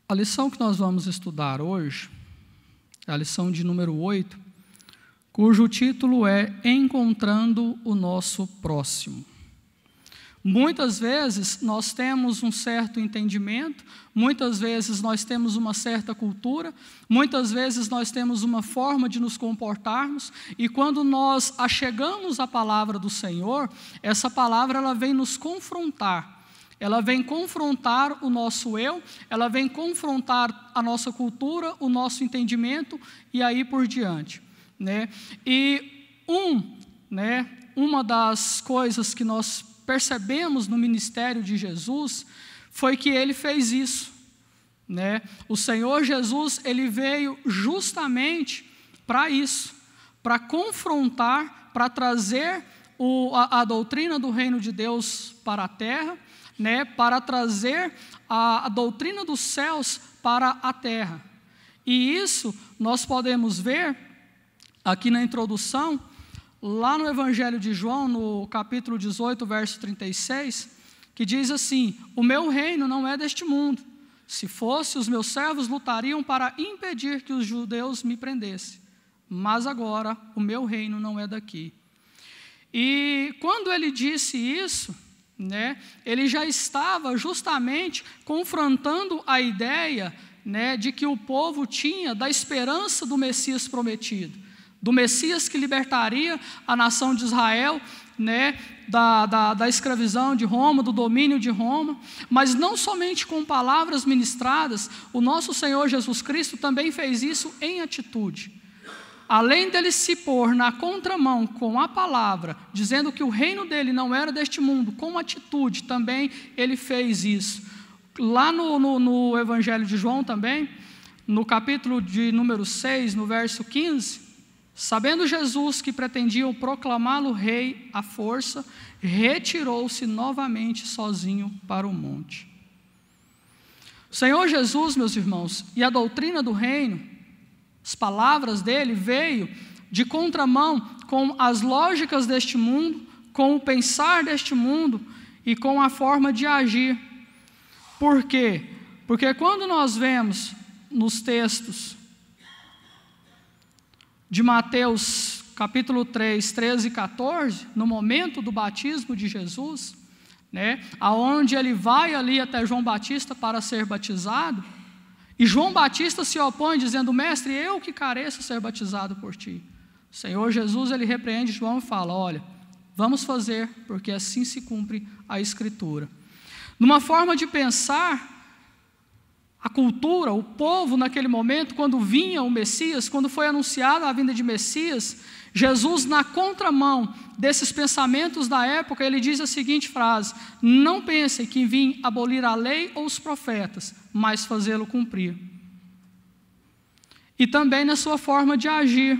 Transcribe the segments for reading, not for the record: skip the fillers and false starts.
A lição que nós vamos estudar hoje é a lição de número 8, cujo título é Encontrando o Nosso Próximo. Muitas vezes nós temos um certo entendimento, muitas vezes nós temos uma certa cultura, muitas vezes nós temos uma forma de nos comportarmos, e quando nós achegamos à palavra do Senhor, essa palavra ela vem nos confrontar. Ela vem confrontar o nosso eu, ela vem confrontar a nossa cultura, o nosso entendimento e aí por diante, né? E uma das coisas que nós percebemos no ministério de Jesus foi que ele fez isso, né? O Senhor Jesus, ele veio justamente para isso, para confrontar, para trazer a doutrina do reino de Deus para a terra, né, para trazer a doutrina dos céus para a terra. E isso nós podemos ver aqui na introdução, lá no Evangelho de João, no capítulo 18, verso 36, que diz assim: o meu reino não é deste mundo. Se fosse, os meus servos lutariam para impedir que os judeus me prendessem. Mas agora o meu reino não é daqui. E quando ele disse isso, né, ele já estava justamente confrontando a ideia, né, de que o povo tinha da esperança do Messias prometido, do Messias que libertaria a nação de Israel, né, da escravidão de Roma, do domínio de Roma. Mas não somente com palavras ministradas, o nosso Senhor Jesus Cristo também fez isso em atitude. Além dele se pôr na contramão com a palavra, dizendo que o reino dele não era deste mundo, com atitude também ele fez isso. Lá no Evangelho de João também, no capítulo de número 6, no verso 15, sabendo Jesus que pretendiam proclamá-lo rei à força, retirou-se novamente sozinho para o monte. O Senhor Jesus, meus irmãos, e a doutrina do reino, as palavras dele veio de contramão com as lógicas deste mundo, com o pensar deste mundo e com a forma de agir. Por quê? Porque quando nós vemos nos textos de Mateus capítulo 3, 13 e 14, no momento do batismo de Jesus, né, aonde ele vai ali até João Batista para ser batizado, e João Batista se opõe, dizendo: mestre, eu que careço ser batizado por ti. O Senhor Jesus, ele repreende João e fala: olha, vamos fazer, porque assim se cumpre a Escritura. Numa forma de pensar, a cultura, o povo naquele momento, quando vinha o Messias, quando foi anunciada a vinda de Messias, Jesus, na contramão desses pensamentos da época, ele diz a seguinte frase: não pensem que vim abolir a lei ou os profetas, mas fazê-lo cumprir. E também na sua forma de agir.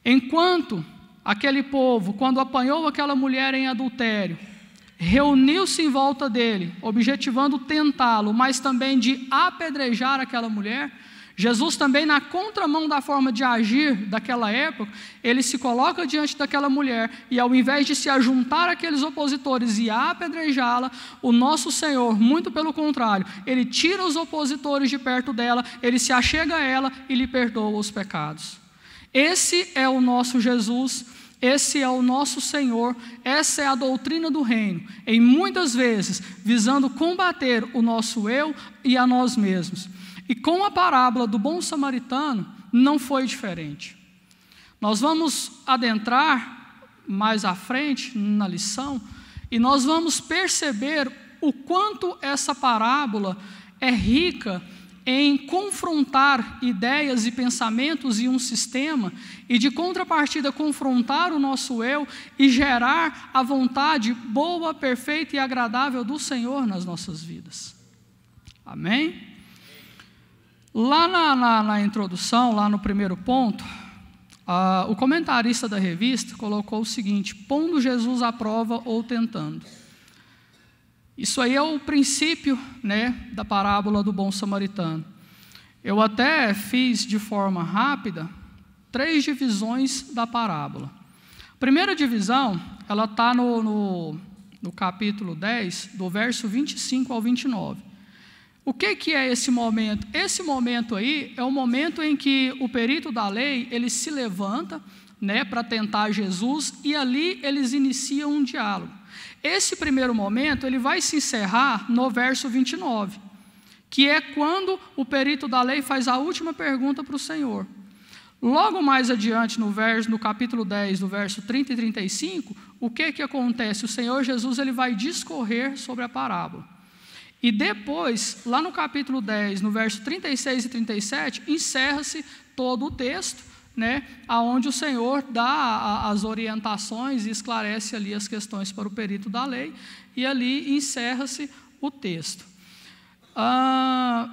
Enquanto aquele povo, quando apanhou aquela mulher em adultério, reuniu-se em volta dele, objetivando tentá-lo, mas também de apedrejar aquela mulher, Jesus também, na contramão da forma de agir daquela época, ele se coloca diante daquela mulher e, ao invés de se ajuntar àqueles opositores e apedrejá-la, o nosso Senhor, muito pelo contrário, ele tira os opositores de perto dela, ele se achega a ela e lhe perdoa os pecados. Esse é o nosso Jesus, esse é o nosso Senhor, essa é a doutrina do reino, em muitas vezes visando combater o nosso eu e a nós mesmos. E com a parábola do bom samaritano, não foi diferente. Nós vamos adentrar mais à frente na lição, e nós vamos perceber o quanto essa parábola é rica em confrontar ideias e pensamentos e um sistema, e de contrapartida confrontar o nosso eu e gerar a vontade boa, perfeita e agradável do Senhor nas nossas vidas. Amém? Lá na introdução, lá no primeiro ponto, o comentarista da revista colocou o seguinte: pondo Jesus à prova ou tentando. Isso aí é o princípio, né, da parábola do bom samaritano. Eu até fiz de forma rápida 3 divisões da parábola. A primeira divisão, ela está no capítulo 10, do verso 25 ao 29. O que é esse momento? Esse momento aí é o momento em que o perito da lei, ele se levanta, né, para tentar Jesus, e ali eles iniciam um diálogo. Esse primeiro momento, ele vai se encerrar no verso 29, que é quando o perito da lei faz a última pergunta para o Senhor. Logo mais adiante, no capítulo 10, do verso 30 e 35, o que acontece? O Senhor Jesus, ele vai discorrer sobre a parábola. E depois, lá no capítulo 10, no verso 36 e 37, encerra-se todo o texto, né, onde o Senhor dá as orientações e esclarece ali as questões para o perito da lei, e ali encerra-se o texto. Lá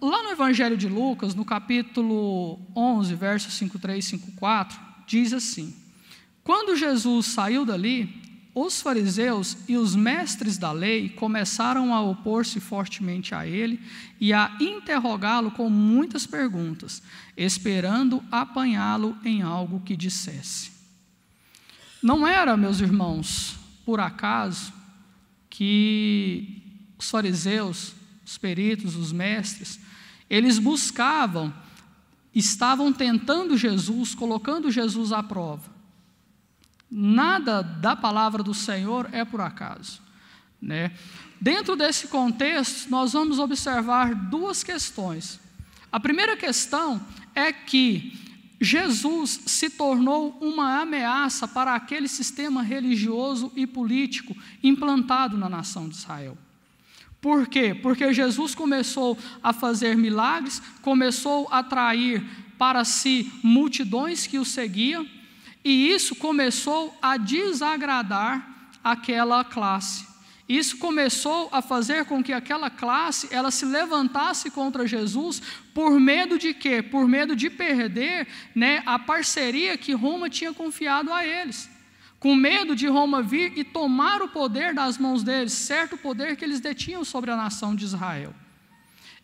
no Evangelho de Lucas, no capítulo 11, versos 53 e 54, diz assim: quando Jesus saiu dali, os fariseus e os mestres da lei começaram a opor-se fortemente a ele e a interrogá-lo com muitas perguntas, esperando apanhá-lo em algo que dissesse. Não era, meus irmãos, por acaso que os fariseus, os peritos, os mestres, eles estavam tentando Jesus, colocando Jesus à prova. Nada da palavra do Senhor é por acaso, né? Dentro desse contexto, nós vamos observar duas questões. A primeira questão é que Jesus se tornou uma ameaça para aquele sistema religioso e político implantado na nação de Israel. Por quê? Porque Jesus começou a fazer milagres, começou a atrair para si multidões que o seguiam, e isso começou a desagradar aquela classe. Isso começou a fazer com que aquela classe, ela se levantasse contra Jesus, por medo de quê? Por medo de perder, né, a parceria que Roma tinha confiado a eles. Com medo de Roma vir e tomar o poder das mãos deles, certo poder que eles detinham sobre a nação de Israel.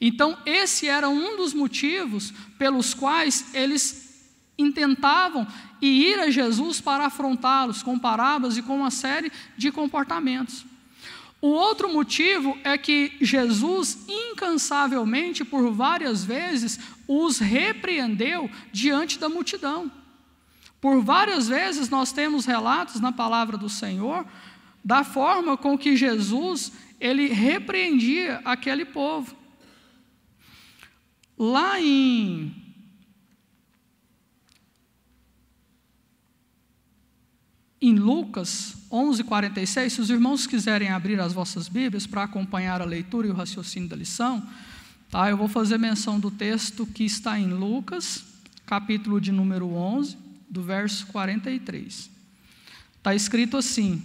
Então, esse era um dos motivos pelos quais eles intentavam ir a Jesus para afrontá-los com parábolas e com uma série de comportamentos. O outro motivo é que Jesus, incansavelmente, por várias vezes, os repreendeu diante da multidão. Por várias vezes nós temos relatos na palavra do Senhor da forma com que Jesus, ele repreendia aquele povo. Lá em Lucas 11:46, se os irmãos quiserem abrir as vossas Bíblias para acompanhar a leitura e o raciocínio da lição, tá? Eu vou fazer menção do texto que está em Lucas, capítulo de número 11, do verso 43. Está escrito assim: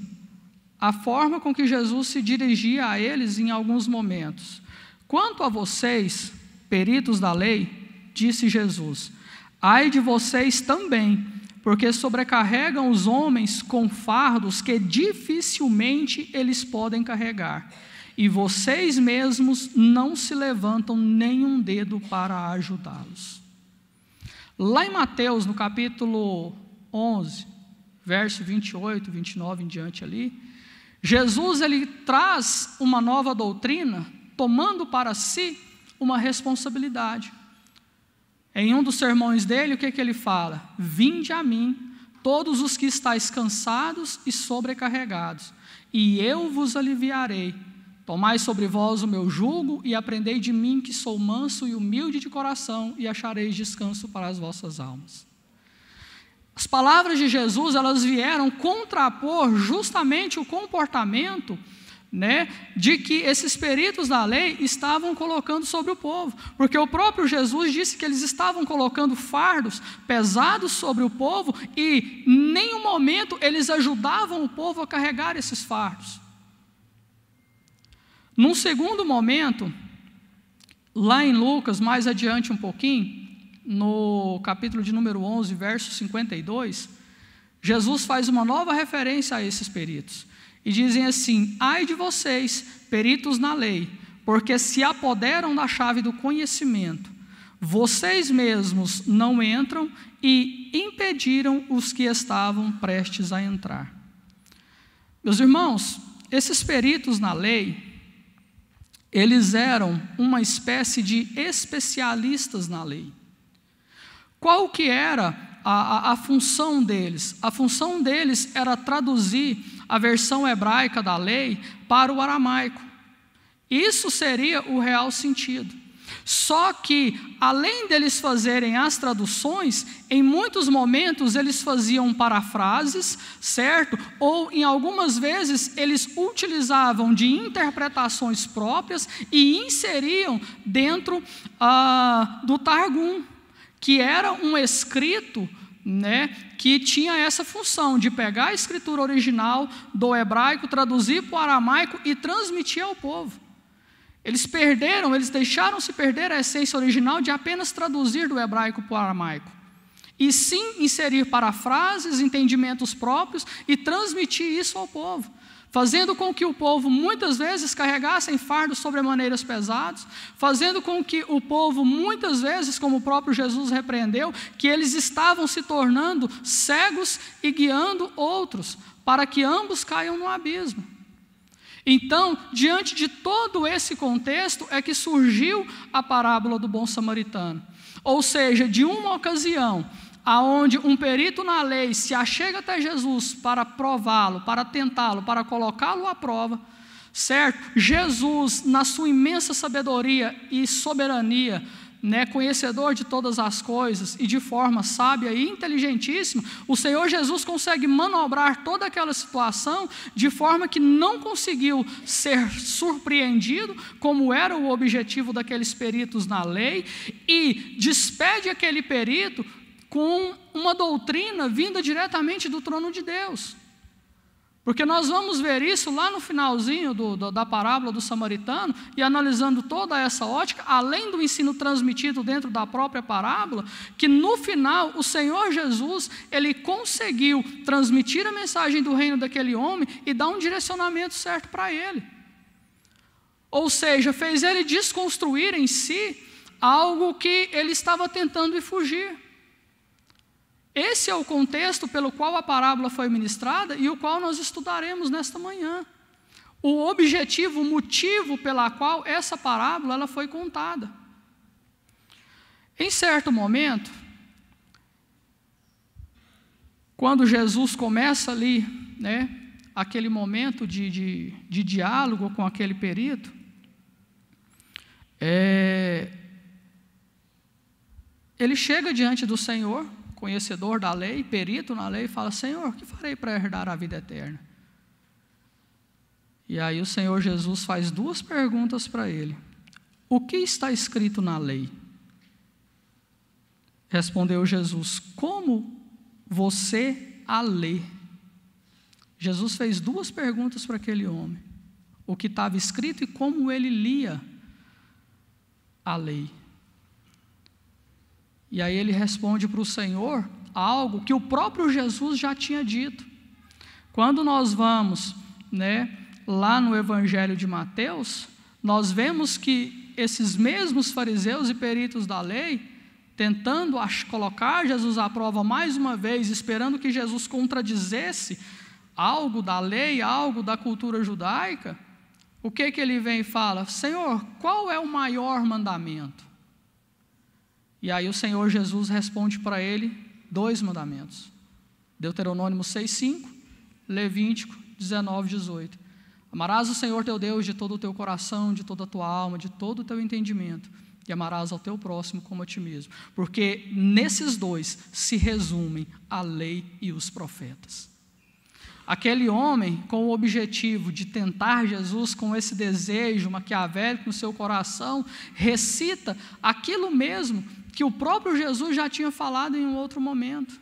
a forma com que Jesus se dirigia a eles em alguns momentos. Quanto a vocês, peritos da lei, disse Jesus, ai de vocês também, porque sobrecarregam os homens com fardos que dificilmente eles podem carregar, e vocês mesmos não se levantam nenhum dedo para ajudá-los. Lá em Mateus, no capítulo 11, verso 28, 29 em diante ali, Jesus, ele traz uma nova doutrina, tomando para si uma responsabilidade. Em um dos sermões dele, o que ele fala? Vinde a mim, todos os que estáis cansados e sobrecarregados, e eu vos aliviarei. Tomai sobre vós o meu jugo e aprendei de mim, que sou manso e humilde de coração, e achareis descanso para as vossas almas. As palavras de Jesus, elas vieram contrapor justamente o comportamento, né, de que esses peritos da lei estavam colocando sobre o povo, porque o próprio Jesus disse que eles estavam colocando fardos pesados sobre o povo e em nenhum momento eles ajudavam o povo a carregar esses fardos. Num segundo momento, lá em Lucas, mais adiante um pouquinho, no capítulo de número 11, verso 52, Jesus faz uma nova referência a esses peritos. E dizem assim: ai de vocês, peritos na lei, porque se apoderam da chave do conhecimento. Vocês mesmos não entram e impediram os que estavam prestes a entrar. Meus irmãos, esses peritos na lei, eles eram uma espécie de especialistas na lei. Qual que era a função deles? A função deles era traduzir a versão hebraica da lei para o aramaico. Isso seria o real sentido. Só que, além deles fazerem as traduções, em muitos momentos eles faziam parafrases, certo? Ou, em algumas vezes, eles utilizavam de interpretações próprias e inseriam dentro do Targum, que era um escrito, que tinha essa função de pegar a escritura original do hebraico, traduzir para o aramaico e transmitir ao povo. Eles deixaram-se perder a essência original de apenas traduzir do hebraico para o aramaico, e sim inserir parafrases, entendimentos próprios e transmitir isso ao povo, fazendo com que o povo muitas vezes carregassem fardos sobremaneiras pesados, fazendo com que o povo muitas vezes, como o próprio Jesus repreendeu, que eles estavam se tornando cegos e guiando outros, para que ambos caiam no abismo. Então, diante de todo esse contexto, é que surgiu a parábola do bom samaritano. Ou seja, de uma ocasião, aonde um perito na lei se achega até Jesus para prová-lo, para tentá-lo, para colocá-lo à prova, certo? Jesus, na sua imensa sabedoria e soberania, conhecedor de todas as coisas e de forma sábia e inteligentíssima, o Senhor Jesus consegue manobrar toda aquela situação de forma que não conseguiu ser surpreendido, como era o objetivo daqueles peritos na lei, e despede aquele perito com uma doutrina vinda diretamente do trono de Deus. Porque nós vamos ver isso lá no finalzinho da parábola do samaritano, e analisando toda essa ótica, além do ensino transmitido dentro da própria parábola, que no final o Senhor Jesus, ele conseguiu transmitir a mensagem do reino daquele homem e dar um direcionamento certo para ele. Ou seja, fez ele desconstruir em si algo que ele estava tentando fugir. Esse é o contexto pelo qual a parábola foi ministrada e o qual nós estudaremos nesta manhã. O objetivo, o motivo pela qual essa parábola ela foi contada. Em certo momento, quando Jesus começa ali, aquele momento de diálogo com aquele perito, ele chega diante do Senhor, conhecedor da lei, perito na lei, e fala: Senhor, o que farei para herdar a vida eterna? E aí o Senhor Jesus faz duas perguntas para ele: o que está escrito na lei? Respondeu Jesus: como você a lê? Jesus fez duas perguntas para aquele homem: o que estava escrito e como ele lia a lei. E aí ele responde para o Senhor algo que o próprio Jesus já tinha dito. Quando nós vamos, lá no Evangelho de Mateus, nós vemos que esses mesmos fariseus e peritos da lei, tentando colocar Jesus à prova mais uma vez, esperando que Jesus contradizesse algo da lei, algo da cultura judaica, o que ele vem e fala? Senhor, qual é o maior mandamento? E aí o Senhor Jesus responde para ele 2 mandamentos. Deuteronômio 6:5, Levítico 19:18. Amarás o Senhor teu Deus de todo o teu coração, de toda a tua alma, de todo o teu entendimento, e amarás ao teu próximo como a ti mesmo. Porque nesses 2 se resumem a lei e os profetas. Aquele homem, com o objetivo de tentar Jesus, com esse desejo maquiavélico no seu coração, recita aquilo mesmo que o próprio Jesus já tinha falado em um outro momento.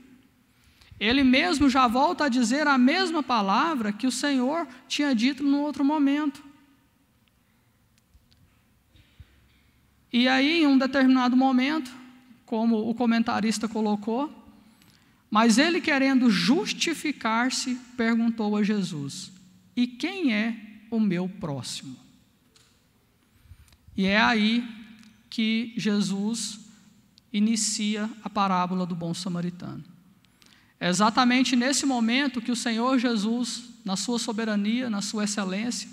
Ele mesmo já volta a dizer a mesma palavra que o Senhor tinha dito num outro momento. E aí, em um determinado momento, como o comentarista colocou, mas ele, querendo justificar-se, perguntou a Jesus: e quem é o meu próximo? E é aí que Jesus inicia a parábola do bom samaritano. É exatamente nesse momento que o Senhor Jesus, na sua soberania, na sua excelência,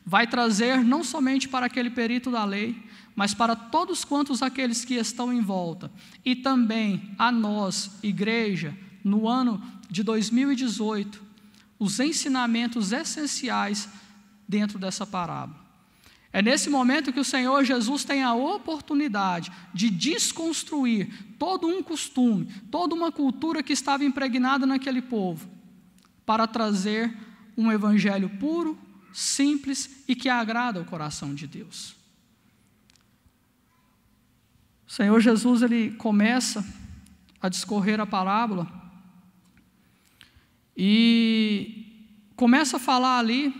vai trazer não somente para aquele perito da lei, mas para todos quantos aqueles que estão em volta, e também a nós, igreja, no ano de 2018, os ensinamentos essenciais dentro dessa parábola. É nesse momento que o Senhor Jesus tem a oportunidade de desconstruir todo um costume, toda uma cultura que estava impregnada naquele povo, para trazer um evangelho puro, simples e que agrada ao coração de Deus. O Senhor Jesus, ele começa a discorrer a parábola e começa a falar ali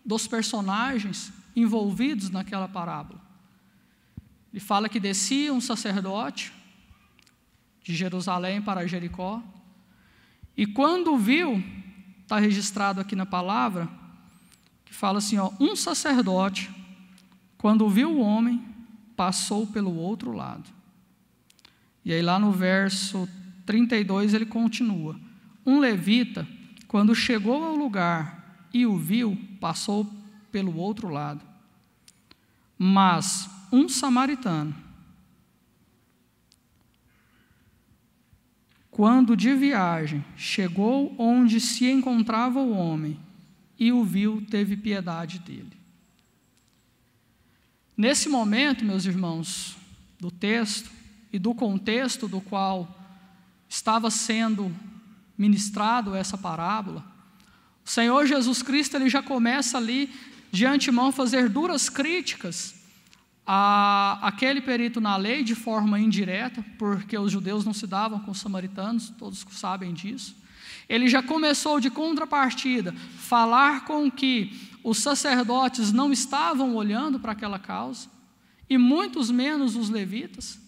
dos personagens envolvidos naquela parábola. Ele fala que descia um sacerdote de Jerusalém para Jericó, e quando viu, está registrado aqui na palavra, que fala assim, um sacerdote, quando viu o homem, passou pelo outro lado. E aí lá no verso 32 ele continua, um levita, quando chegou ao lugar e o viu, passou pelo outro lado. Mas um samaritano, quando de viagem chegou onde se encontrava o homem e o viu, teve piedade dele. Nesse momento, meus irmãos, do texto e do contexto do qual estava sendo ministrado essa parábola, o Senhor Jesus Cristo ele já começa ali de antemão fazer duras críticas àquele perito na lei de forma indireta, porque os judeus não se davam com os samaritanos, todos sabem disso. Ele já começou de contrapartida falar com que os sacerdotes não estavam olhando para aquela causa, e muitos menos os levitas,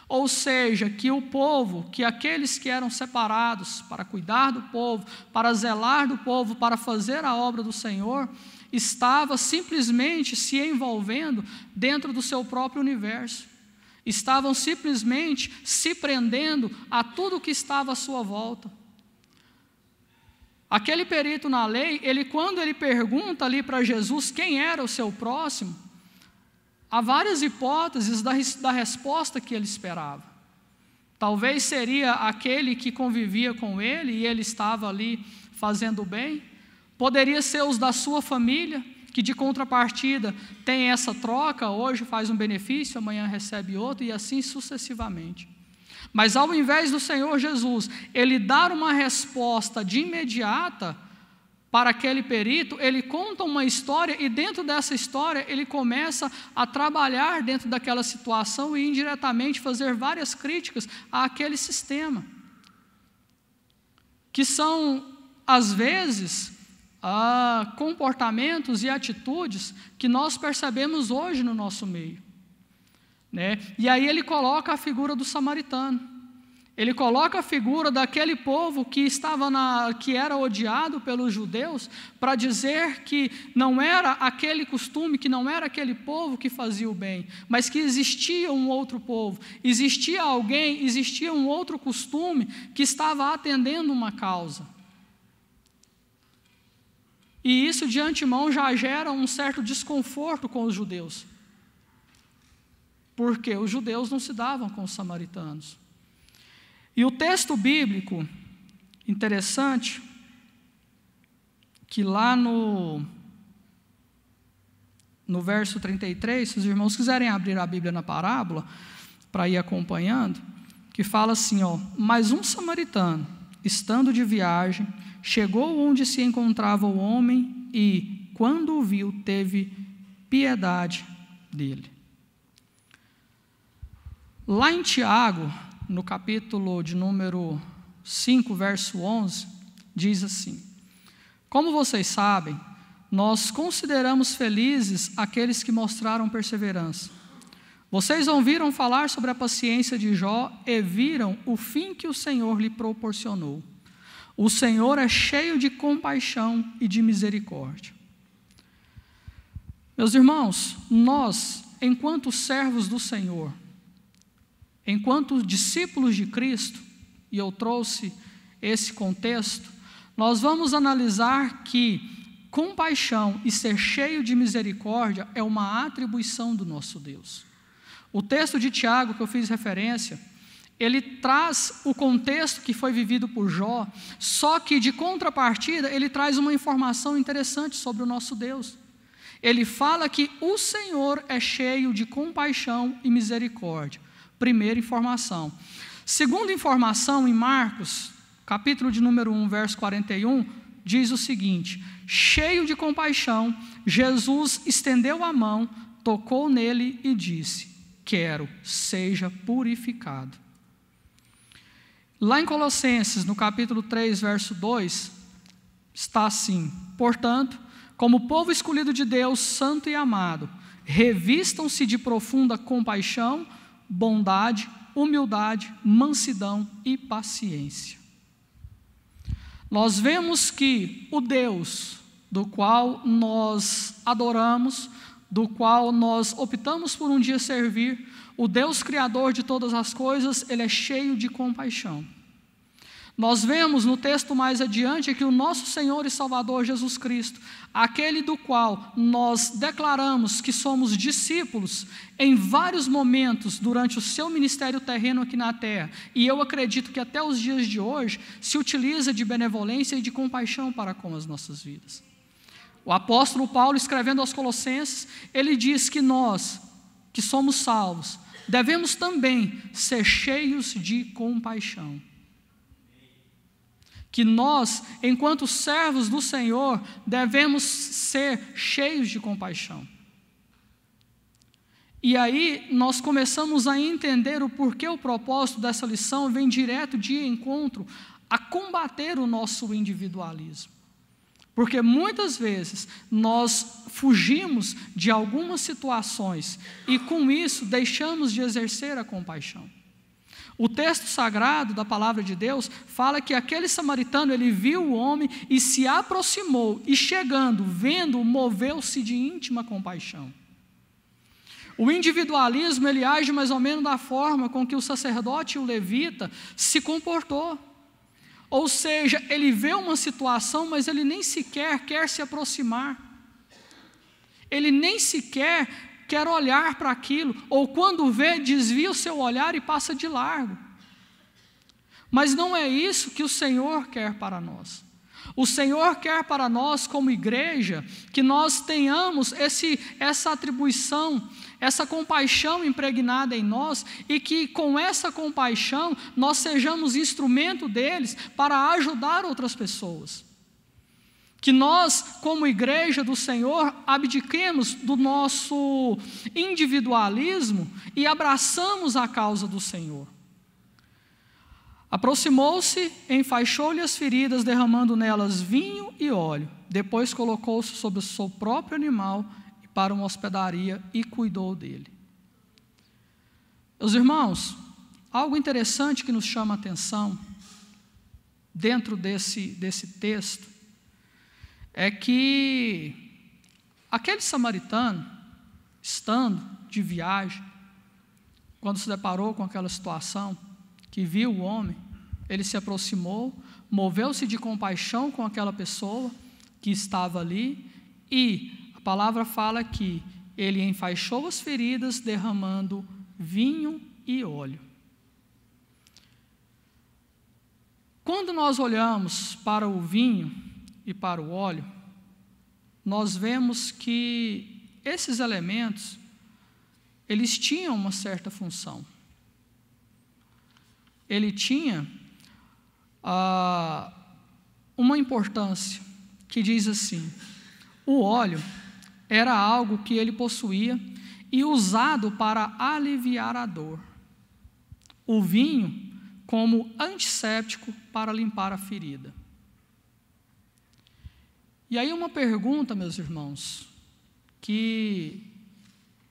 ou seja, que o povo, que aqueles que eram separados para cuidar do povo, para zelar do povo, para fazer a obra do Senhor, estava simplesmente se envolvendo dentro do seu próprio universo, estavam simplesmente se prendendo a tudo que estava à sua volta. Aquele perito na lei, quando ele pergunta ali para Jesus quem era o seu próximo, há várias hipóteses da resposta que ele esperava. Talvez seria aquele que convivia com ele e ele estava ali fazendo o bem. Poderia ser os da sua família, que de contrapartida tem essa troca, hoje faz um benefício, amanhã recebe outro, e assim sucessivamente. Mas ao invés do Senhor Jesus, ele dar uma resposta de imediata para aquele perito, ele conta uma história, e dentro dessa história ele começa a trabalhar dentro daquela situação e indiretamente fazer várias críticas àquele sistema, que são, às vezes, comportamentos e atitudes que nós percebemos hoje no nosso meio, né? E aí ele coloca a figura do samaritano, ele coloca a figura daquele povo que era odiado pelos judeus, para dizer que não era aquele costume, que não era aquele povo que fazia o bem, mas que existia um outro povo, existia alguém, existia um outro costume que estava atendendo uma causa. E isso de antemão já gera um certo desconforto com os judeus, porque os judeus não se davam com os samaritanos. E o texto bíblico, interessante, que lá no verso 33, se os irmãos quiserem abrir a Bíblia na parábola, para ir acompanhando, que fala assim, mas um samaritano, estando de viagem, chegou onde se encontrava o homem e, quando o viu, teve piedade dele. Lá em Tiago, no capítulo de número 5, verso 11, diz assim: como vocês sabem, nós consideramos felizes aqueles que mostraram perseverança. Vocês ouviram falar sobre a paciência de Jó e viram o fim que o Senhor lhe proporcionou. O Senhor é cheio de compaixão e de misericórdia. Meus irmãos, nós, enquanto servos do Senhor, enquanto discípulos de Cristo, e eu trouxe esse contexto, nós vamos analisar que compaixão e ser cheio de misericórdia é uma atribuição do nosso Deus. O texto de Tiago, que eu fiz referência, ele traz o contexto que foi vivido por Jó, só que de contrapartida ele traz uma informação interessante sobre o nosso Deus. Ele fala que o Senhor é cheio de compaixão e misericórdia. Primeira informação. Segunda informação, em Marcos, capítulo de número 1, verso 41, diz o seguinte: cheio de compaixão, Jesus estendeu a mão, tocou nele e disse: quero, seja purificado. Lá em Colossenses, no capítulo 3, verso 2, está assim: portanto, como povo escolhido de Deus, santo e amado, revistam-se de profunda compaixão, bondade, humildade, mansidão e paciência. Nós vemos que o Deus do qual nós adoramos, do qual nós optamos por um dia servir, o Deus criador de todas as coisas, ele é cheio de compaixão. Nós vemos no texto mais adiante que o nosso Senhor e Salvador Jesus Cristo, aquele do qual nós declaramos que somos discípulos em vários momentos durante o seu ministério terreno aqui na terra, e eu acredito que até os dias de hoje se utiliza de benevolência e de compaixão para com as nossas vidas. O apóstolo Paulo, escrevendo aos Colossenses, ele diz que nós, que somos salvos, devemos também ser cheios de compaixão. Que nós, enquanto servos do Senhor, devemos ser cheios de compaixão. E aí nós começamos a entender o porquê o propósito dessa lição vem direto de encontro a combater o nosso individualismo. Porque muitas vezes nós fugimos de algumas situações e com isso deixamos de exercer a compaixão. O texto sagrado da palavra de Deus fala que aquele samaritano, ele viu o homem e se aproximou, e chegando, vendo, moveu-se de íntima compaixão. O individualismo, ele age mais ou menos da forma com que o sacerdote e o levita se comportou. Ou seja, ele vê uma situação, mas ele nem sequer quer se aproximar. Ele nem sequer quer olhar para aquilo, ou quando vê, desvia o seu olhar e passa de largo. Mas não é isso que o Senhor quer para nós. O Senhor quer para nós, como igreja, que nós tenhamos essa atribuição, essa compaixão impregnada em nós, e que com essa compaixão nós sejamos instrumento deles para ajudar outras pessoas. Que nós, como igreja do Senhor, abdiquemos do nosso individualismo e abraçamos a causa do Senhor. Aproximou-se, enfaixou-lhe as feridas, derramando nelas vinho e óleo. Depois colocou-se sobre o seu próprio animal para uma hospedaria e cuidou dele. Meus irmãos, algo interessante que nos chama a atenção dentro desse texto é que aquele samaritano, estando de viagem, quando se deparou com aquela situação, que viu o homem, ele se aproximou, moveu-se de compaixão com aquela pessoa que estava ali, e a palavra fala que ele enfaixou as feridas, derramando vinho e óleo. Quando nós olhamos para o vinho e para o óleo, nós vemos que esses elementos, eles tinham uma certa função. Ele tinha uma importância, que diz assim: o óleo era algo que ele possuía e usado para aliviar a dor. O vinho como antisséptico para limpar a ferida. E aí uma pergunta, meus irmãos, que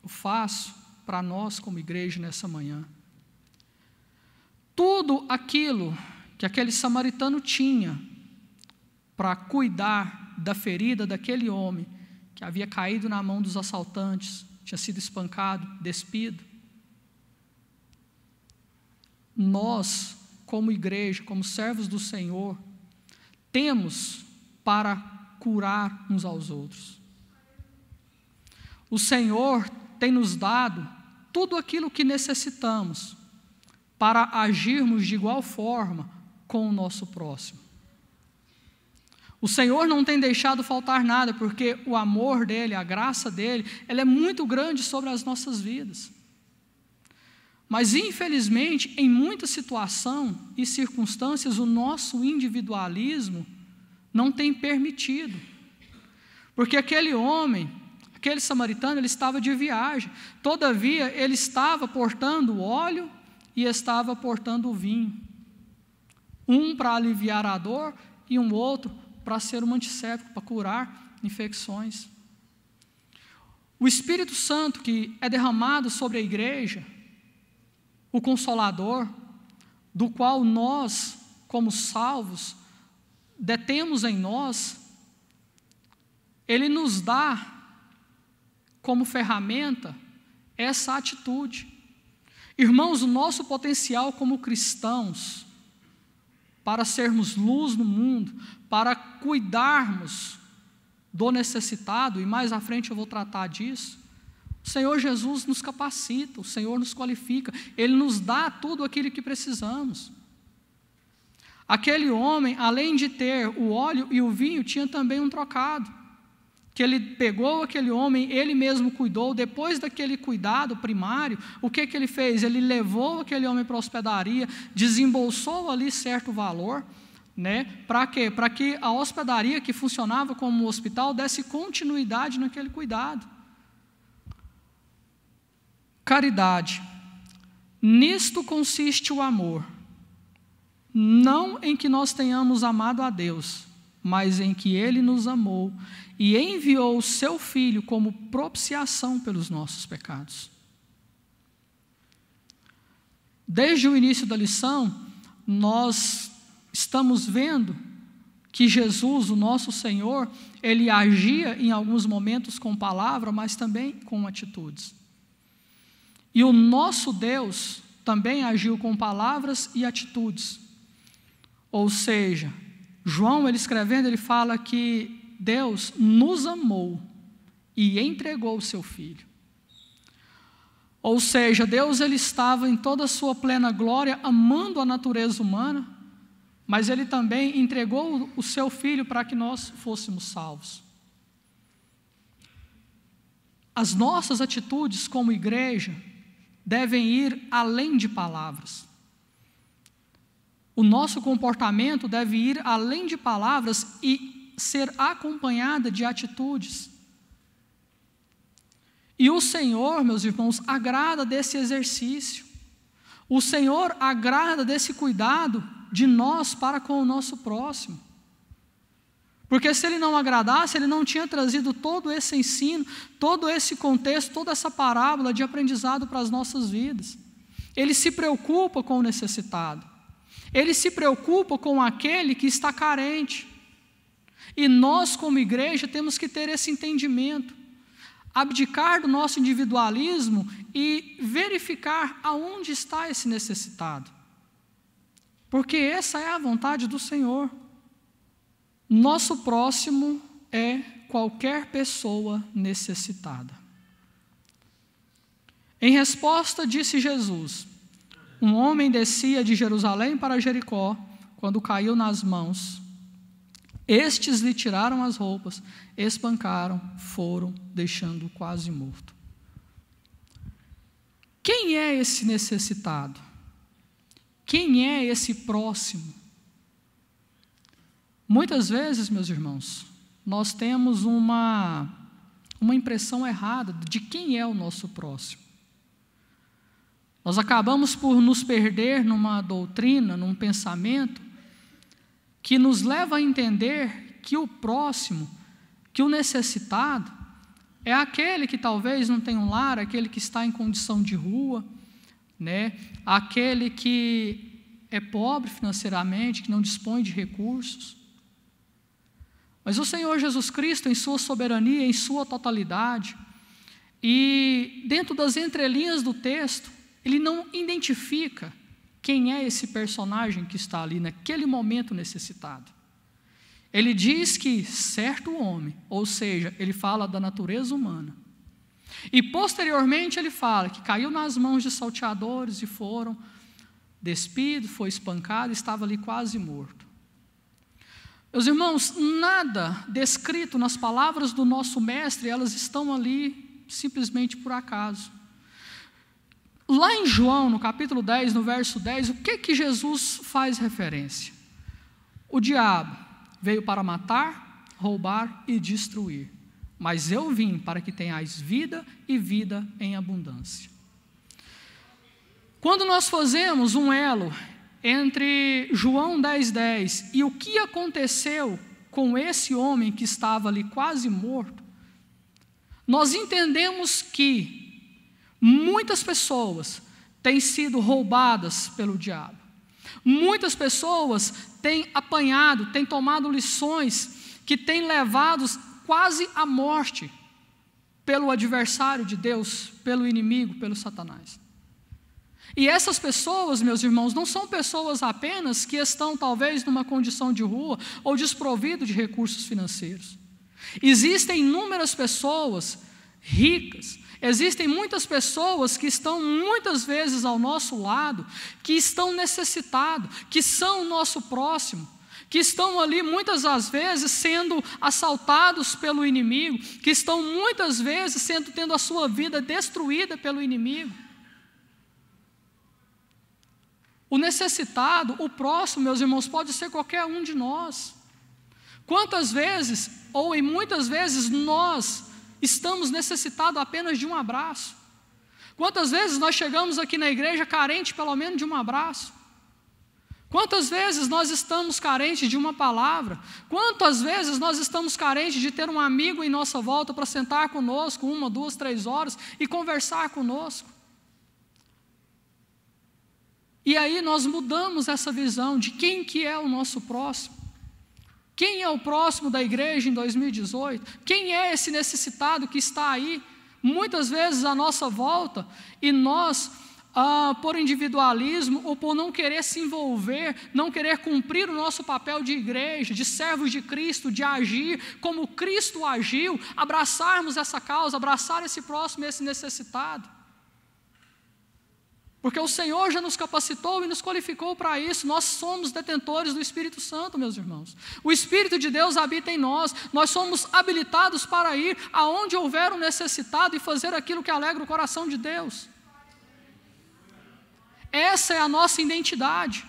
eu faço para nós como igreja nessa manhã. Tudo aquilo que aquele samaritano tinha para cuidar da ferida daquele homem que havia caído na mão dos assaltantes, tinha sido espancado, despido. Nós, como igreja, como servos do Senhor, temos para curar uns aos outros. O Senhor tem nos dado tudo aquilo que necessitamos para agirmos de igual forma com o nosso próximo. O Senhor não tem deixado faltar nada, porque o amor dEle, a graça dEle, ela é muito grande sobre as nossas vidas. Mas, infelizmente, em muita situação e circunstâncias, o nosso individualismo não tem permitido. Porque aquele homem, aquele samaritano, ele estava de viagem. Todavia, ele estava portando o óleo e estava portando o vinho. Um para aliviar a dor e um outro para ser um antisséptico, para curar infecções. O Espírito Santo que é derramado sobre a igreja, o Consolador, do qual nós, como salvos, detemos em nós, ele nos dá como ferramenta essa atitude. Irmãos, o nosso potencial como cristãos, para sermos luz no mundo, para cuidarmos do necessitado, e mais à frente eu vou tratar disso, o Senhor Jesus nos capacita, o Senhor nos qualifica, Ele nos dá tudo aquilo que precisamos. Aquele homem, além de ter o óleo e o vinho, tinha também um trocado, que ele pegou aquele homem, ele mesmo cuidou. Depois daquele cuidado primário, o que ele fez? Ele levou aquele homem para a hospedaria, desembolsou ali certo valor, né? Para quê? Para que a hospedaria, que funcionava como um hospital, desse continuidade naquele cuidado. Caridade. Nisto consiste o amor, não em que nós tenhamos amado a Deus, mas em que Ele nos amou e enviou o seu Filho como propiciação pelos nossos pecados. Desde o início da lição, nós estamos vendo que Jesus, o nosso Senhor, Ele agia em alguns momentos com palavra, mas também com atitudes. E o nosso Deus também agiu com palavras e atitudes. Ou seja, João, ele escrevendo, ele fala que Deus nos amou e entregou o seu Filho. Ou seja, Deus, ele estava em toda a sua plena glória, amando a natureza humana, mas Ele também entregou o seu Filho para que nós fôssemos salvos. As nossas atitudes como igreja devem ir além de palavras. O nosso comportamento deve ir além de palavras e ser acompanhada de atitudes. E o Senhor, meus irmãos, agrada desse exercício. O Senhor agrada desse cuidado de nós para com o nosso próximo. Porque se Ele não agradasse, Ele não tinha trazido todo esse ensino, todo esse contexto, toda essa parábola de aprendizado para as nossas vidas. Ele se preocupa com o necessitado. Ele se preocupa com aquele que está carente. E nós, como igreja, temos que ter esse entendimento. Abdicar do nosso individualismo e verificar aonde está esse necessitado. Porque essa é a vontade do Senhor. Nosso próximo é qualquer pessoa necessitada. Em resposta, disse Jesus: um homem descia de Jerusalém para Jericó, quando caiu nas mãos. Estes lhe tiraram as roupas, espancaram, foram, deixando-o quase morto. Quem é esse necessitado? Quem é esse próximo? Muitas vezes, meus irmãos, nós temos uma impressão errada de quem é o nosso próximo. Nós acabamos por nos perder numa doutrina, num pensamento, que nos leva a entender que o próximo, que o necessitado, é aquele que talvez não tem um lar, aquele que está em condição de rua, né? Aquele que é pobre financeiramente, que não dispõe de recursos. Mas o Senhor Jesus Cristo, em sua soberania, em sua totalidade, e dentro das entrelinhas do texto, Ele não identifica quem é esse personagem que está ali naquele momento necessitado. Ele diz que certo homem, ou seja, ele fala da natureza humana. E posteriormente ele fala que caiu nas mãos de salteadores e foram despido, foi espancado, estava ali quase morto. Meus irmãos, nada descrito nas palavras do nosso mestre, elas estão ali simplesmente por acaso. Lá em João, no capítulo 10, no verso 10, o que Jesus faz referência? O diabo veio para matar, roubar e destruir. Mas eu vim para que tenhais vida e vida em abundância. Quando nós fazemos um elo entre João 10:10 e o que aconteceu com esse homem que estava ali quase morto, nós entendemos que muitas pessoas têm sido roubadas pelo diabo. Muitas pessoas têm apanhado, têm tomado lições que têm levado quase à morte pelo adversário de Deus, pelo inimigo, pelo Satanás. E essas pessoas, meus irmãos, não são pessoas apenas que estão talvez numa condição de rua ou desprovido de recursos financeiros. Existem inúmeras pessoas ricas, existem muitas pessoas que estão muitas vezes ao nosso lado, que estão necessitados, que são o nosso próximo, que estão ali muitas das vezes sendo assaltados pelo inimigo, que estão muitas vezes tendo a sua vida destruída pelo inimigo. O necessitado, o próximo, meus irmãos, pode ser qualquer um de nós. Quantas vezes, ou em muitas vezes, nós estamos necessitados apenas de um abraço? Quantas vezes nós chegamos aqui na igreja carente pelo menos de um abraço? Quantas vezes nós estamos carentes de uma palavra? Quantas vezes nós estamos carentes de ter um amigo em nossa volta para sentar conosco 1, 2, 3 horas e conversar conosco? E aí nós mudamos essa visão de quem que é o nosso próximo. Quem é o próximo da igreja em 2018? Quem é esse necessitado que está aí, muitas vezes à nossa volta, e nós, por individualismo ou por não querer se envolver, não querer cumprir o nosso papel de igreja, de servos de Cristo, de agir como Cristo agiu, abraçarmos essa causa, abraçar esse próximo, esse necessitado. Porque o Senhor já nos capacitou e nos qualificou para isso. Nós somos detentores do Espírito Santo, meus irmãos. O Espírito de Deus habita em nós. Nós somos habilitados para ir aonde houver um necessitado e fazer aquilo que alegra o coração de Deus. Essa é a nossa identidade.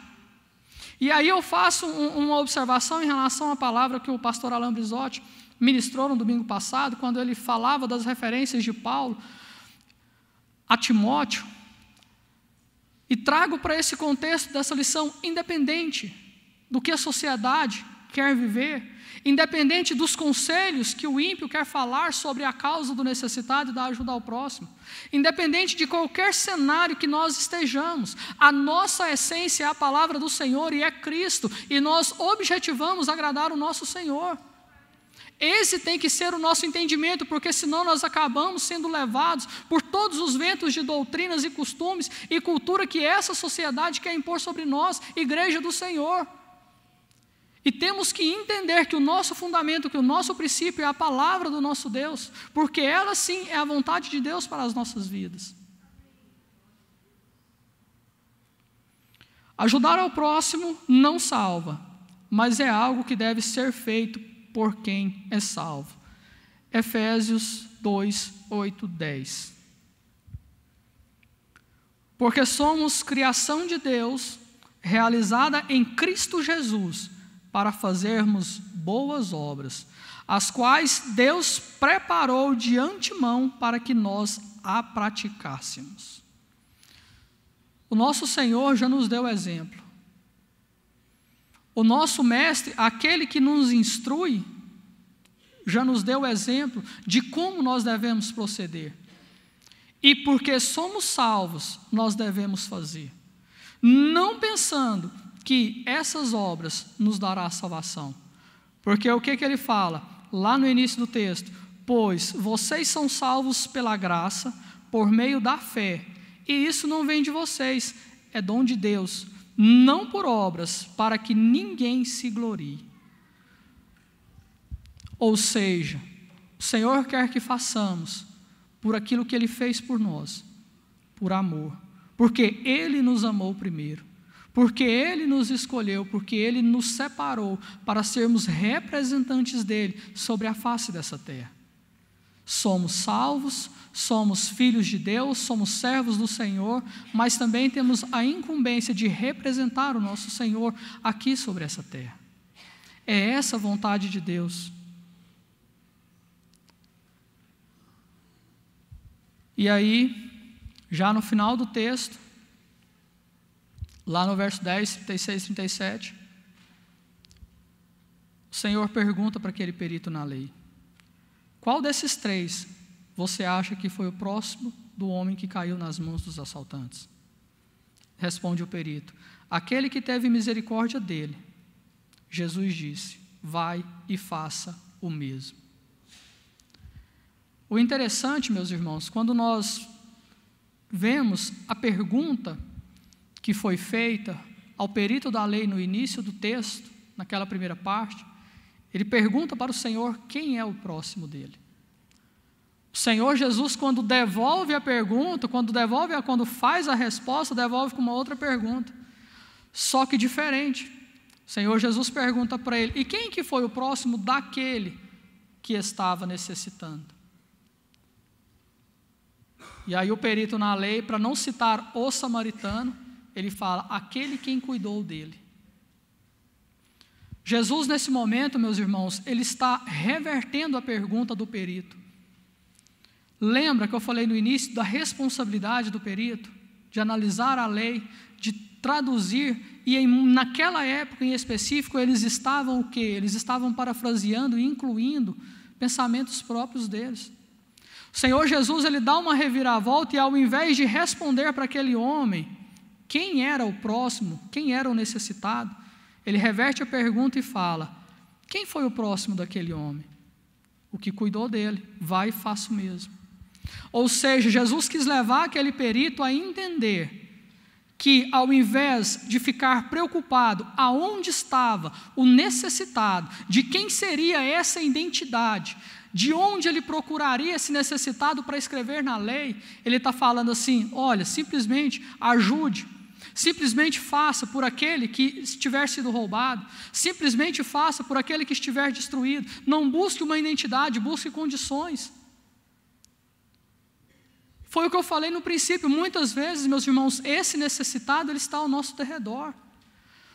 E aí eu faço uma observação em relação à palavra que o pastor Alain Brizotti ministrou no domingo passado, quando ele falava das referências de Paulo a Timóteo. E trago para esse contexto dessa lição, independente do que a sociedade quer viver, independente dos conselhos que o ímpio quer falar sobre a causa do necessitado e da ajuda ao próximo, independente de qualquer cenário que nós estejamos, a nossa essência é a palavra do Senhor e é Cristo, e nós objetivamos agradar o nosso Senhor. Esse tem que ser o nosso entendimento, porque senão nós acabamos sendo levados por todos os ventos de doutrinas e costumes e cultura que essa sociedade quer impor sobre nós, igreja do Senhor. E temos que entender que o nosso fundamento, que o nosso princípio é a palavra do nosso Deus, porque ela sim é a vontade de Deus para as nossas vidas. Ajudar ao próximo não salva, mas é algo que deve ser feito por quem é salvo. Efésios 2, 8, 10. Porque somos criação de Deus, realizada em Cristo Jesus, para fazermos boas obras, as quais Deus preparou de antemão para que nós a praticássemos. O nosso Senhor já nos deu exemplo. O nosso mestre, aquele que nos instrui, já nos deu exemplo de como nós devemos proceder. E porque somos salvos, nós devemos fazer. Não pensando que essas obras nos dará salvação. Porque o que ele fala lá no início do texto? Pois vocês são salvos pela graça, por meio da fé. E isso não vem de vocês, é dom de Deus. Não por obras, para que ninguém se glorie. Ou seja, o Senhor quer que façamos por aquilo que Ele fez por nós, por amor, porque Ele nos amou primeiro, porque Ele nos escolheu, porque Ele nos separou para sermos representantes dEle sobre a face dessa terra. Somos salvos, somos filhos de Deus, somos servos do Senhor, mas também temos a incumbência de representar o nosso Senhor aqui sobre essa terra. É essa a vontade de Deus. E aí, já no final do texto, lá no verso 10, 36 e 37, o Senhor pergunta para aquele perito na lei: qual desses três você acha que foi o próximo do homem que caiu nas mãos dos assaltantes? Responde o perito: aquele que teve misericórdia dele. Jesus disse: vai e faça o mesmo. O interessante, meus irmãos, quando nós vemos a pergunta que foi feita ao perito da lei no início do texto, naquela primeira parte, ele pergunta para o Senhor quem é o próximo dele. O Senhor Jesus, quando devolve a pergunta, quando faz a resposta, devolve com uma outra pergunta, só que diferente. O Senhor Jesus pergunta para ele: e quem que foi o próximo daquele que estava necessitando? E aí o perito na lei, para não citar o samaritano, ele fala: aquele quem cuidou dele. Jesus, nesse momento, meus irmãos, ele está revertendo a pergunta do perito. Lembra que eu falei no início da responsabilidade do perito, de analisar a lei, de traduzir, e naquela época em específico, eles estavam o quê? Eles estavam parafraseando e incluindo pensamentos próprios deles. O Senhor Jesus, ele dá uma reviravolta e ao invés de responder para aquele homem quem era o próximo, quem era o necessitado, ele reverte a pergunta e fala: quem foi o próximo daquele homem? O que cuidou dele, vai e faça o mesmo. Ou seja, Jesus quis levar aquele perito a entender que ao invés de ficar preocupado aonde estava o necessitado, de quem seria essa identidade, de onde ele procuraria esse necessitado para escrever na lei, ele está falando assim: olha, simplesmente ajude, simplesmente faça por aquele que estiver sido roubado, simplesmente faça por aquele que estiver destruído, não busque uma identidade, busque condições. Foi o que eu falei no princípio, muitas vezes, meus irmãos, esse necessitado, ele está ao nosso derredor.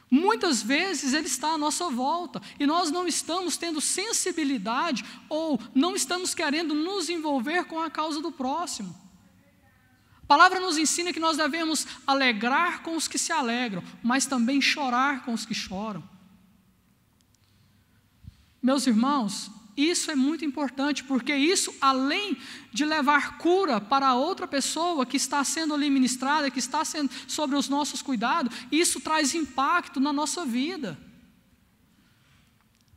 Muitas vezes ele está à nossa volta e nós não estamos tendo sensibilidade ou não estamos querendo nos envolver com a causa do próximo. A palavra nos ensina que nós devemos alegrar com os que se alegram, mas também chorar com os que choram. Meus irmãos, isso é muito importante, porque isso, além de levar cura para a outra pessoa que está sendo ali ministrada, que está sendo sobre os nossos cuidados, isso traz impacto na nossa vida.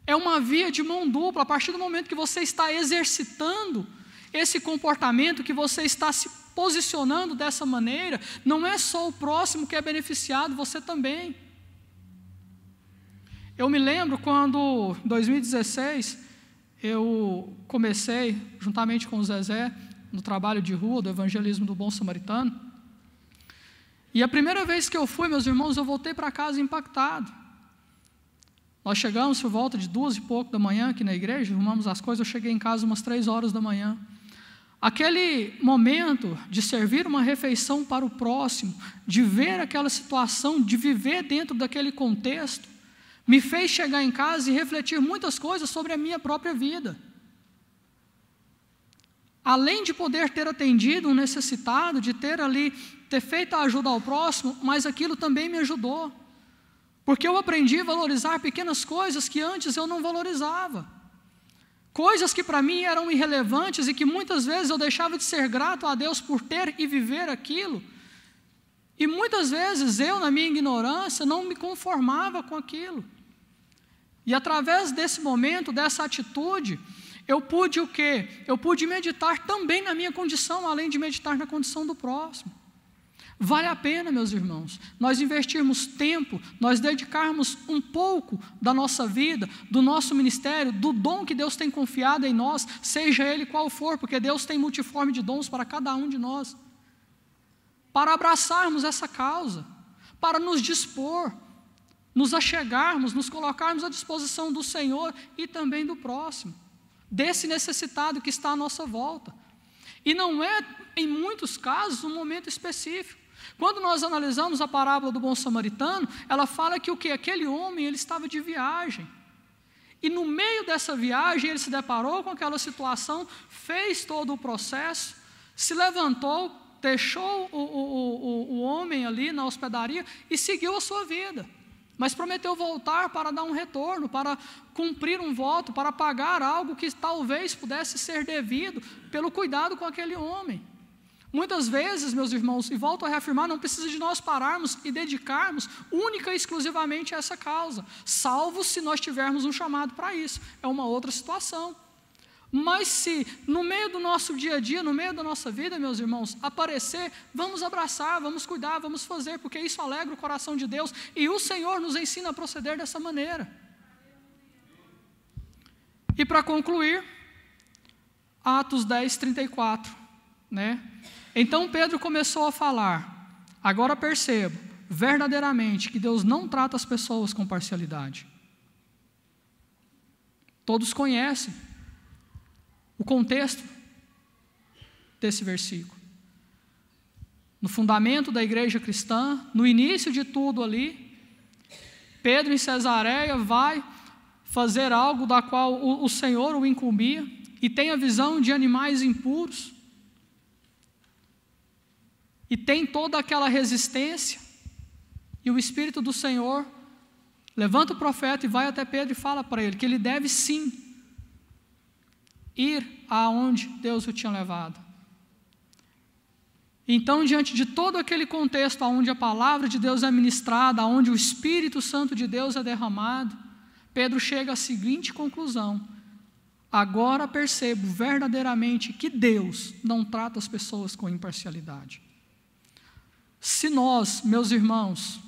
É uma via de mão dupla. A partir do momento que você está exercitando esse comportamento, que você está se posicionando dessa maneira, não é só o próximo que é beneficiado, você também. Eu me lembro quando, em 2016, eu comecei, juntamente com o Zezé, no trabalho de rua, do evangelismo do Bom Samaritano. E a primeira vez que eu fui, meus irmãos, eu voltei para casa impactado. Nós chegamos por volta de 2 e pouco da manhã aqui na igreja, arrumamos as coisas, eu cheguei em casa umas 3 horas da manhã. Aquele momento de servir uma refeição para o próximo, de ver aquela situação, de viver dentro daquele contexto, me fez chegar em casa e refletir muitas coisas sobre a minha própria vida. Além de poder ter atendido um necessitado, de ter feito a ajuda ao próximo, mas aquilo também me ajudou. Porque eu aprendi a valorizar pequenas coisas que antes eu não valorizava. Coisas que para mim eram irrelevantes e que muitas vezes eu deixava de ser grato a Deus por ter e viver aquilo. E muitas vezes eu, na minha ignorância, não me conformava com aquilo. E através desse momento, dessa atitude, eu pude o quê? Eu pude meditar também na minha condição, além de meditar na condição do próximo. Vale a pena, meus irmãos, nós investirmos tempo, nós dedicarmos um pouco da nossa vida, do nosso ministério, do dom que Deus tem confiado em nós, seja ele qual for, porque Deus tem multiforme de dons para cada um de nós, para abraçarmos essa causa, para nos dispor, nos achegarmos, nos colocarmos à disposição do Senhor e também do próximo, desse necessitado que está à nossa volta. E não é, em muitos casos, um momento específico. Quando nós analisamos a parábola do bom samaritano, ela fala que aquele homem ele estava de viagem. E no meio dessa viagem ele se deparou com aquela situação, fez todo o processo, se levantou, deixou o homem ali na hospedaria e seguiu a sua vida. Mas prometeu voltar para dar um retorno, para cumprir um voto, para pagar algo que talvez pudesse ser devido pelo cuidado com aquele homem. Muitas vezes, meus irmãos, e volto a reafirmar, não precisa de nós pararmos e dedicarmos única e exclusivamente a essa causa, salvo se nós tivermos um chamado para isso, é uma outra situação. Mas se no meio do nosso dia a dia, no meio da nossa vida, meus irmãos, aparecer, vamos abraçar, vamos cuidar, vamos fazer, porque isso alegra o coração de Deus, e o Senhor nos ensina a proceder dessa maneira. E para concluir, Atos 10, 34, né? Então Pedro começou a falar: agora percebo verdadeiramente que Deus não trata as pessoas com parcialidade. Todos conhecem o contexto desse versículo. No fundamento da igreja cristã, no início de tudo ali, Pedro em Cesareia vai fazer algo da qual o Senhor o incumbia, e tem a visão de animais impuros, e tem toda aquela resistência, e o Espírito do Senhor levanta o profeta e vai até Pedro e fala para ele que ele deve sim ir aonde Deus o tinha levado. Então, diante de todo aquele contexto onde a palavra de Deus é ministrada, onde o Espírito Santo de Deus é derramado, Pedro chega à seguinte conclusão: agora percebo verdadeiramente que Deus não trata as pessoas com imparcialidade. Se nós, meus irmãos,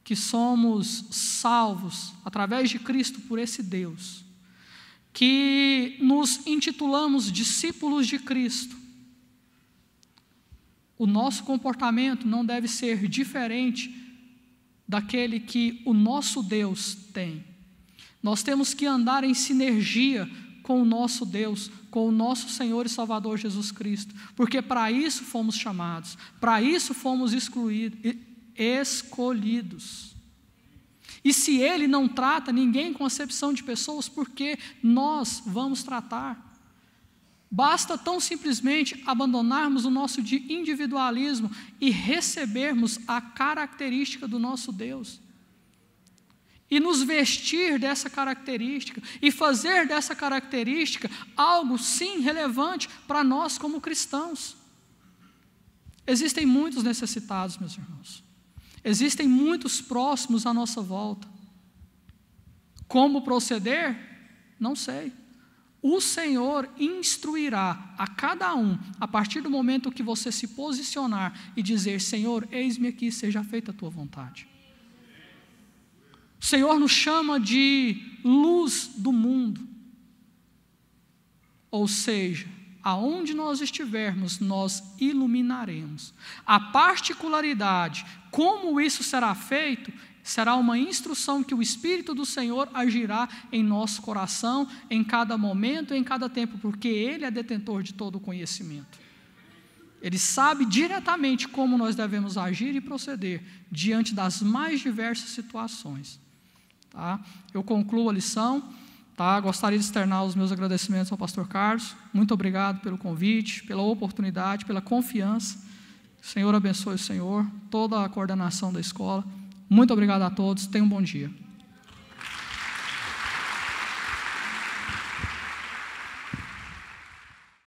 que somos salvos através de Cristo por esse Deus, que nos intitulamos discípulos de Cristo, o nosso comportamento não deve ser diferente daquele que o nosso Deus tem. Nós temos que andar em sinergia com o nosso Deus, com o nosso Senhor e Salvador Jesus Cristo, porque para isso fomos chamados, para isso fomos escolhidos. E se Ele não trata ninguém com acepção de pessoas, por que nós vamos tratar? Basta tão simplesmente abandonarmos o nosso individualismo e recebermos a característica do nosso Deus. E nos vestir dessa característica, e fazer dessa característica algo, sim, relevante para nós como cristãos. Existem muitos necessitados, meus irmãos. Existem muitos próximos à nossa volta. Como proceder? Não sei. O Senhor instruirá a cada um, a partir do momento que você se posicionar e dizer: Senhor, eis-me aqui, seja feita a tua vontade. O Senhor nos chama de luz do mundo. Ou seja, aonde nós estivermos, nós iluminaremos. A particularidade, como isso será feito, será uma instrução que o Espírito do Senhor agirá em nosso coração, em cada momento, em cada tempo, porque Ele é detentor de todo o conhecimento. Ele sabe diretamente como nós devemos agir e proceder diante das mais diversas situações. Tá? Eu concluo a lição. Tá? Gostaria de externar os meus agradecimentos ao pastor Carlos. Muito obrigado pelo convite, pela oportunidade, pela confiança. O Senhor abençoe o Senhor, toda a coordenação da escola. Muito obrigado a todos. Tenham um bom dia.